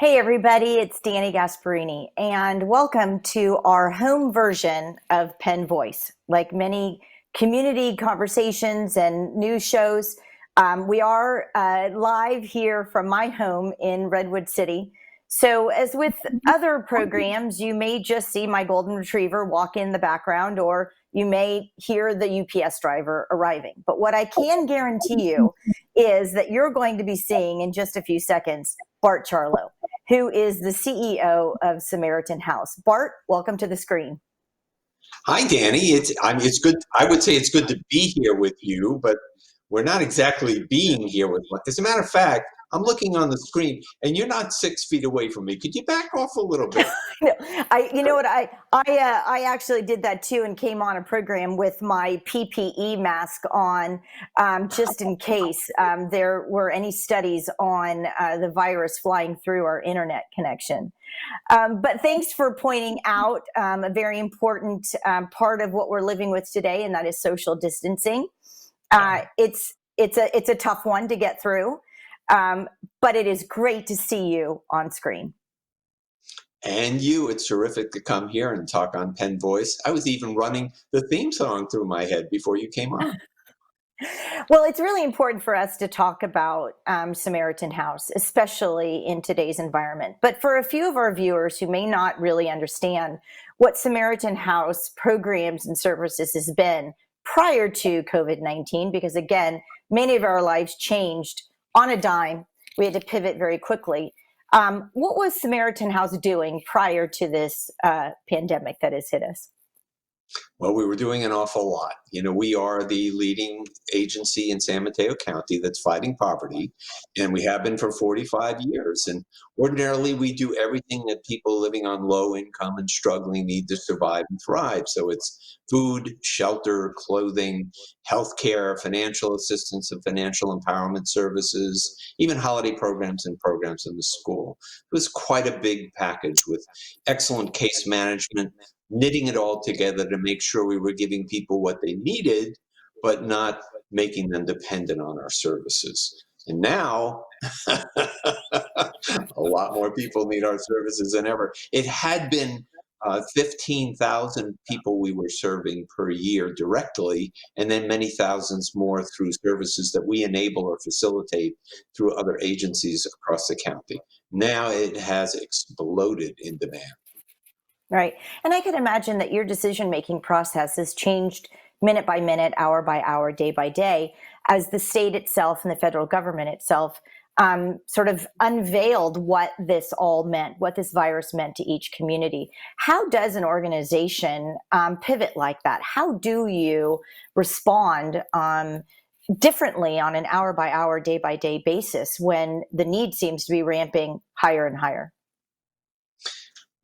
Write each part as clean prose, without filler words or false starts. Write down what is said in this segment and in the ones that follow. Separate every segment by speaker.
Speaker 1: Hey everybody, it's Danny Gasparini, and welcome to our home version of Penn Voice. Like many community conversations and news shows, we are live here from my home in Redwood City. So as with other programs, you may just see my golden retriever walk in the background, or you may hear the UPS driver arriving. But what I can guarantee you is that you're going to be seeing in just a few seconds Bart Charlow, who is the CEO of Samaritan House. Bart, welcome to the screen.
Speaker 2: Hi, Danny. It's good. I would say it's good to be here with you, but we're not exactly being here with one. As a matter of fact, I'm looking on the screen, and you're not 6 feet away from me. Could you back off a little bit?
Speaker 1: You know what? I actually did that too, and came on a program with my PPE mask on, just in case there were any studies on the virus flying through our internet connection. But thanks for pointing out a very important part of what we're living with today, and that is social distancing. It's a tough one to get through, but it is great to see you on screen.
Speaker 2: And it's terrific to come here and talk on Penn Voice. I was even running the theme song through my head before you came on.
Speaker 1: Well, it's really important for us to talk about Samaritan House, especially in today's environment. But for a few of our viewers who may not really understand what Samaritan House programs and services has been prior to COVID-19, because again, many of our lives changed on a dime. We had to pivot very quickly. What was Samaritan House doing prior to this pandemic that has hit us?
Speaker 2: Well, we were doing an awful lot. We are the leading agency in San Mateo County that's fighting poverty, and we have been for 45 years. And ordinarily, we do everything that people living on low income and struggling need to survive and thrive. So it's food, shelter, clothing, healthcare, financial assistance and financial empowerment services, even holiday programs and programs in the school. It was quite a big package with excellent case management, knitting it all together to make sure we were giving people what they needed, but not making them dependent on our services. And now, a lot more people need our services than ever. It had been 15,000 people we were serving per year directly, and then many thousands more through services that we enable or facilitate through other agencies across the county. Now it has exploded in demand.
Speaker 1: Right. And I could imagine that your decision-making process has changed minute by minute, hour by hour, day by day, as the state itself and the federal government itself sort of unveiled what this all meant, what this virus meant to each community. How does an organization pivot like that? How do you respond differently on an hour by hour, day by day basis when the need seems to be ramping higher and higher?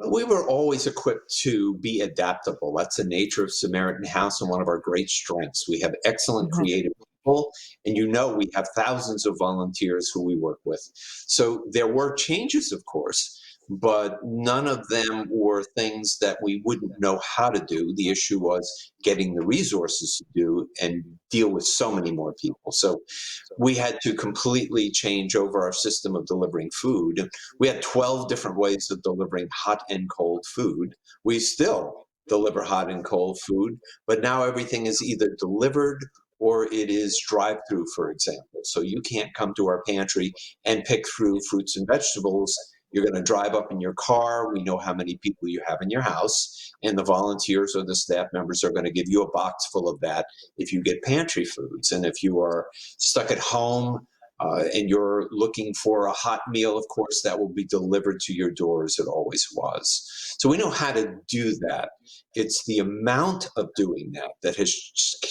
Speaker 2: We were always equipped to be adaptable. That's the nature of Samaritan House and one of our great strengths. We have excellent
Speaker 1: Mhm.
Speaker 2: creative people, and we have thousands of volunteers who we work with. So there were changes, of course, but none of them were things that we wouldn't know how to do. The issue was getting the resources to do and deal with so many more people. So we had to completely change over our system of delivering food. We had 12 different ways of delivering hot and cold food. We still deliver hot and cold food, but now everything is either delivered or it is drive through, for example. So you can't come to our pantry and pick through fruits and vegetables. You're going to drive up in your car. We know how many people you have in your house, and the volunteers or the staff members are going to give you a box full of that if you get pantry foods. And if you are stuck at home and you're looking for a hot meal, of course, that will be delivered to your door as it always was. So we know how to do that. It's the amount of doing that that has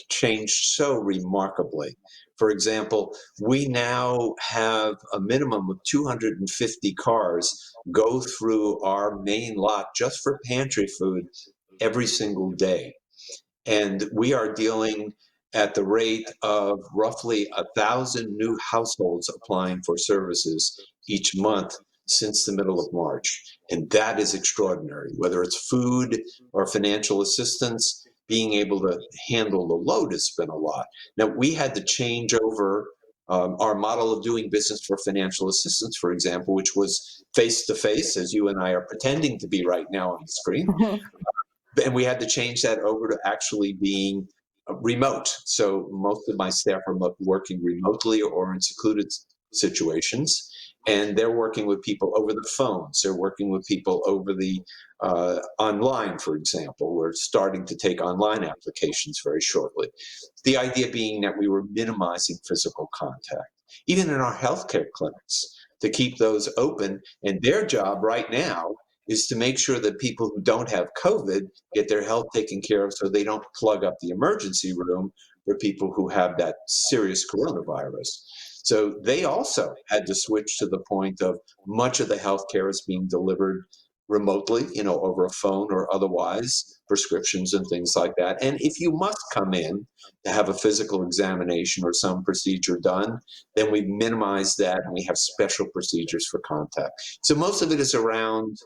Speaker 2: changed so remarkably. For example, we now have a minimum of 250 cars go through our main lot just for pantry food every single day. And we are dealing at the rate of roughly 1,000 new households applying for services each month since the middle of March. And that is extraordinary, whether it's food or financial assistance. Being able to handle the load has been a lot. Now, we had to change over Our model of doing business for financial assistance, for example, which was face to face, as you and I are pretending to be right now on the screen. And we had to change that over to actually being remote. So most of my staff are working remotely or in secluded situations, and they're working with people over the phones. They're working with people over the online, for example. We're starting to take online applications very shortly. The idea being that we were minimizing physical contact, even in our healthcare clinics, to keep those open. And their job right now is to make sure that people who don't have COVID get their health taken care of so they don't plug up the emergency room for people who have that serious coronavirus. So they also had to switch to the point of much of the healthcare is being delivered remotely, over a phone or otherwise, prescriptions and things like that. And if you must come in to have a physical examination or some procedure done, then we minimize that and we have special procedures for contact. So most of it is around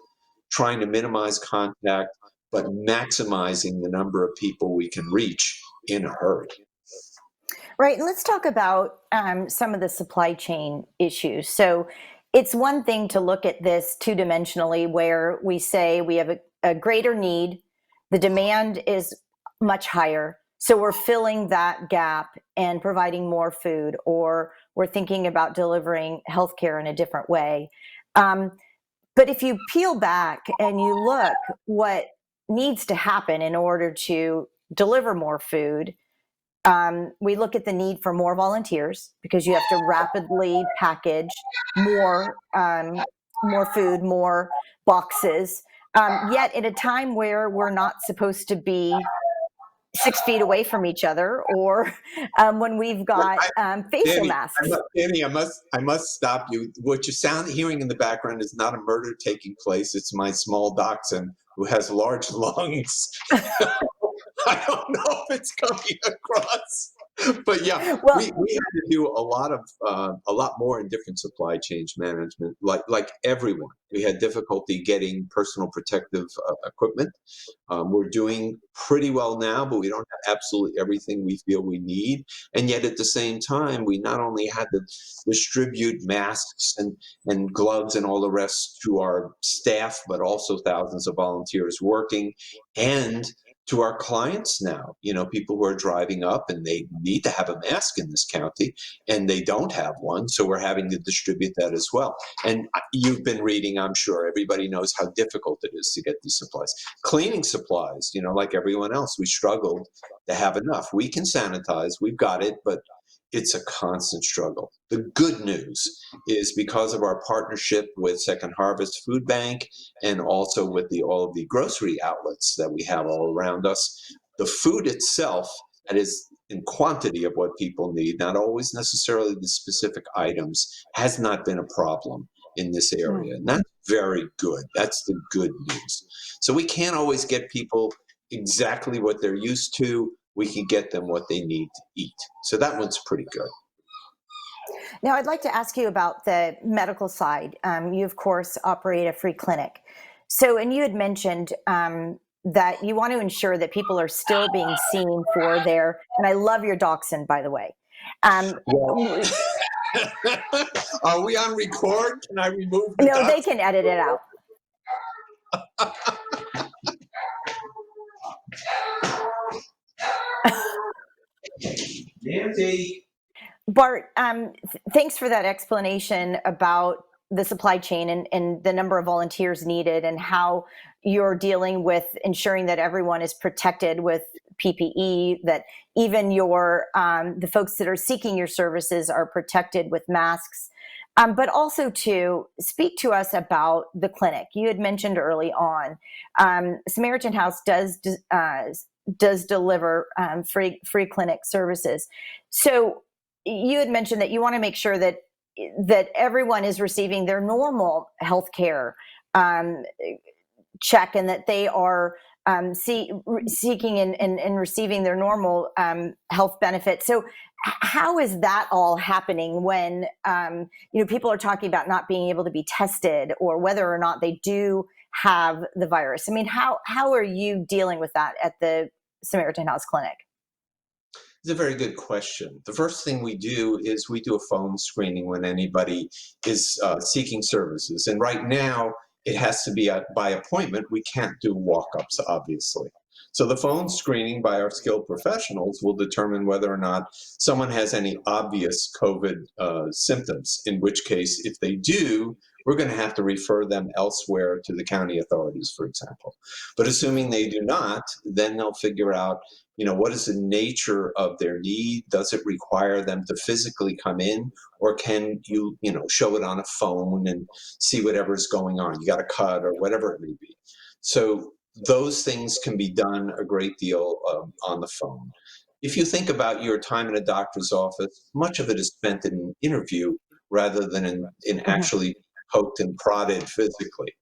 Speaker 2: trying to minimize contact, but maximizing the number of people we can reach in a hurry.
Speaker 1: Right. And let's talk about some of the supply chain issues. So it's one thing to look at this two dimensionally, where we say we have a greater need, the demand is much higher. So we're filling that gap and providing more food, or we're thinking about delivering healthcare in a different way. Um, but if you peel back and you look what needs to happen in order to deliver more food, we look at the need for more volunteers because you have to rapidly package more food, more boxes. Yet, at a time where we're not supposed to be 6 feet away from each other, or when we've got facial masks.
Speaker 2: Danny, I must stop you. What you're hearing in the background is not a murder taking place. It's my small dachshund who has large lungs. I don't know if it's coming across, but yeah,
Speaker 1: Well,
Speaker 2: we had to do a lot more in different supply chain management. Like everyone, we had difficulty getting personal protective equipment. We're doing pretty well now, but we don't have absolutely everything we feel we need. And yet, at the same time, we not only had to distribute masks and gloves and all the rest to our staff, but also thousands of volunteers working, and to our clients now, people who are driving up and they need to have a mask in this county and they don't have one. So we're having to distribute that as well. And you've been reading, I'm sure everybody knows how difficult it is to get these supplies. Cleaning supplies, like everyone else, we struggled to have enough. We can sanitize, we've got it, but it's a constant struggle. The good news is because of our partnership with Second Harvest Food Bank and also with all of the grocery outlets that we have all around us, the food itself, that is in quantity of what people need, not always necessarily the specific items, has not been a problem in this area. And that's very good. That's the good news. So we can't always get people exactly what they're used to. We can get them what they need to eat. So that one's pretty good.
Speaker 1: now I'd like to ask you about the medical side. You, of course, operate a free clinic. So, and you had mentioned that you want to ensure that people are still being seen for and I love your dachshund, by the way.
Speaker 2: Well, are we on record? Can I remove the
Speaker 1: No, they
Speaker 2: dots?
Speaker 1: can edit it out.
Speaker 2: Nancy.
Speaker 1: Bart, thanks for that explanation about the supply chain and the number of volunteers needed and how you're dealing with ensuring that everyone is protected with PPE, that even the folks that are seeking your services are protected with masks. But also to speak to us about the clinic. You had mentioned early on, Samaritan House does deliver free clinic services. So you had mentioned that you want to make sure that everyone is receiving their normal health care check, and that they are seeking and receiving their normal health benefits. So how is that all happening when people are talking about not being able to be tested, or whether or not they do have the virus? I mean, how are you dealing with that at the Samaritan House Clinic?
Speaker 2: It's a very good question. The first thing we do is we do a phone screening when anybody is seeking services. And right now, it has to be by appointment. We can't do walk-ups, obviously. So the phone screening by our skilled professionals will determine whether or not someone has any obvious COVID symptoms, in which case, if they do, we're going to have to refer them elsewhere to the county authorities, for example. But assuming they do not, then they'll figure out, what is the nature of their need? Does it require them to physically come in, or can you show it on a phone and see whatever's going on? You got a cut or whatever it may be. So those things can be done a great deal on the phone. If you think about your time in a doctor's office, much of it is spent in an interview rather than in
Speaker 1: Mhm.
Speaker 2: actually poked and prodded physically.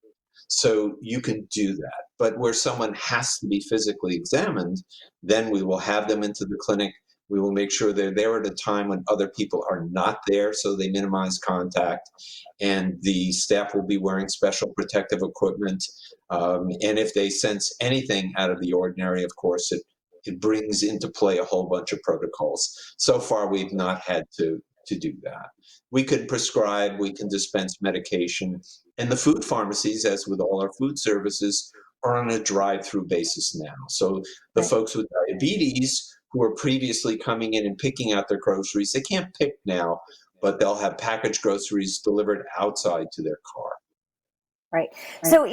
Speaker 2: So you can do that. But where someone has to be physically examined, then we will have them into the clinic. We will make sure they're there at a time when other people are not there, so they minimize contact. And the staff will be wearing special protective equipment. And if they sense anything out of the ordinary, of course, it brings into play a whole bunch of protocols. So far, we've not had to do that. We can prescribe, we can dispense medication, and the food pharmacies, as with all our food services, are on a drive-through basis now. So the
Speaker 1: Right.
Speaker 2: folks with diabetes who were previously coming in and picking out their groceries, they can't pick now, but they'll have packaged groceries delivered outside to their car.
Speaker 1: Right. So,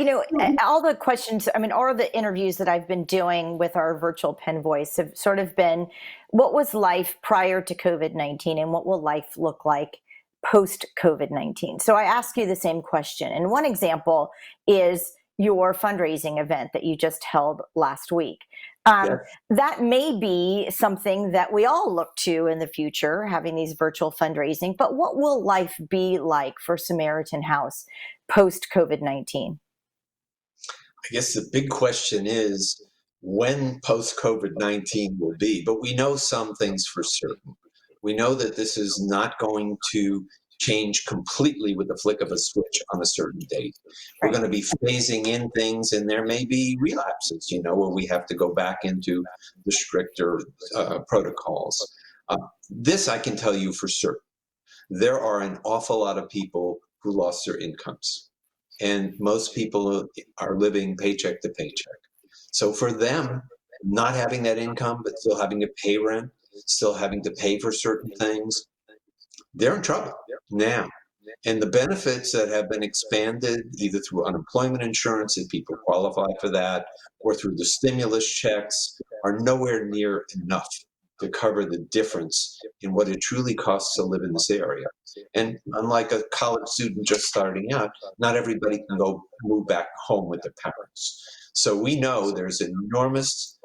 Speaker 1: all the questions, I mean, all the interviews that I've been doing with our virtual pen voice have sort of been, what was life prior to COVID-19 and what will life look like post COVID-19? So I ask you the same question. And one example is your fundraising event that you just held last week. Um,
Speaker 2: Yes.
Speaker 1: that may be something that we all look to in the future, having these virtual fundraising, but what will life be like for Samaritan House post COVID 19?
Speaker 2: I guess the big question is when post COVID-19 will be, but we know some things for certain. We know that this is not going to change completely with the flick of a switch on a certain date. We're
Speaker 1: Right.
Speaker 2: going to be phasing in things, and there may be relapses, where we have to go back into the stricter protocols. This I can tell you for certain. There are an awful lot of people who lost their incomes, and most people are living paycheck to paycheck. So for them, not having that income, but still having to pay rent, still having to pay for certain things, they're in trouble now. And the benefits that have been expanded, either through unemployment insurance, if people qualify for that, or through the stimulus checks, are nowhere near enough to cover the difference in what it truly costs to live in this area. And unlike a college student just starting out, not everybody can go move back home with their parents. So we know there's an enormous,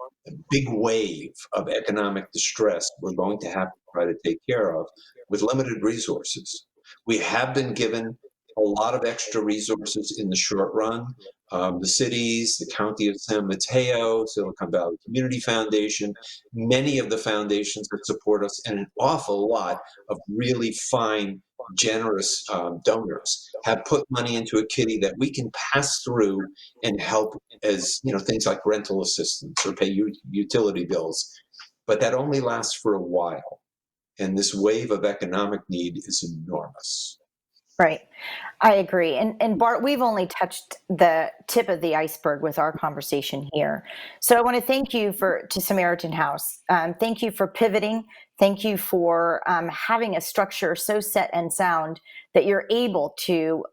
Speaker 2: big wave of economic distress we're going to have to try to take care of with limited resources. We have been given a lot of extra resources in the short run. The cities, the county of San Mateo, Silicon Valley Community Foundation, many of the foundations that support us, and an awful lot of really fine, generous donors have put money into a kitty that we can pass through and help as things like rental assistance or pay utility bills. But that only lasts for a while. And this wave of economic need is enormous.
Speaker 1: Right. I agree. And Bart, we've only touched the tip of the iceberg with our conversation here. So I want to thank you to Samaritan House. Thank you for pivoting. Thank you for having a structure so set and sound that you're able to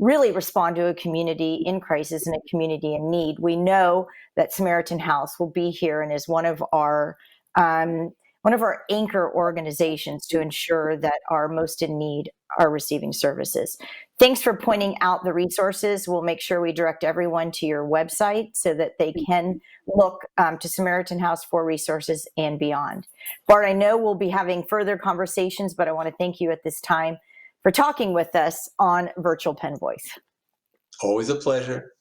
Speaker 1: really respond to a community in crisis and a community in need. We know that Samaritan House will be here and is um, one of our anchor organizations to ensure that our most in need are receiving services. Thanks for pointing out the resources. We'll make sure we direct everyone to your website so that they can look to Samaritan House for resources and beyond. Bart, I know we'll be having further conversations, but I want to thank you at this time for talking with us on Virtual Pen Voice.
Speaker 2: Always a pleasure.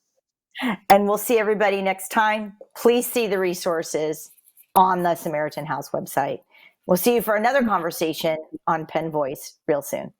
Speaker 1: And we'll see everybody next time. Please see the resources on the Samaritan House website. We'll see you for another conversation on Pen Voice real soon.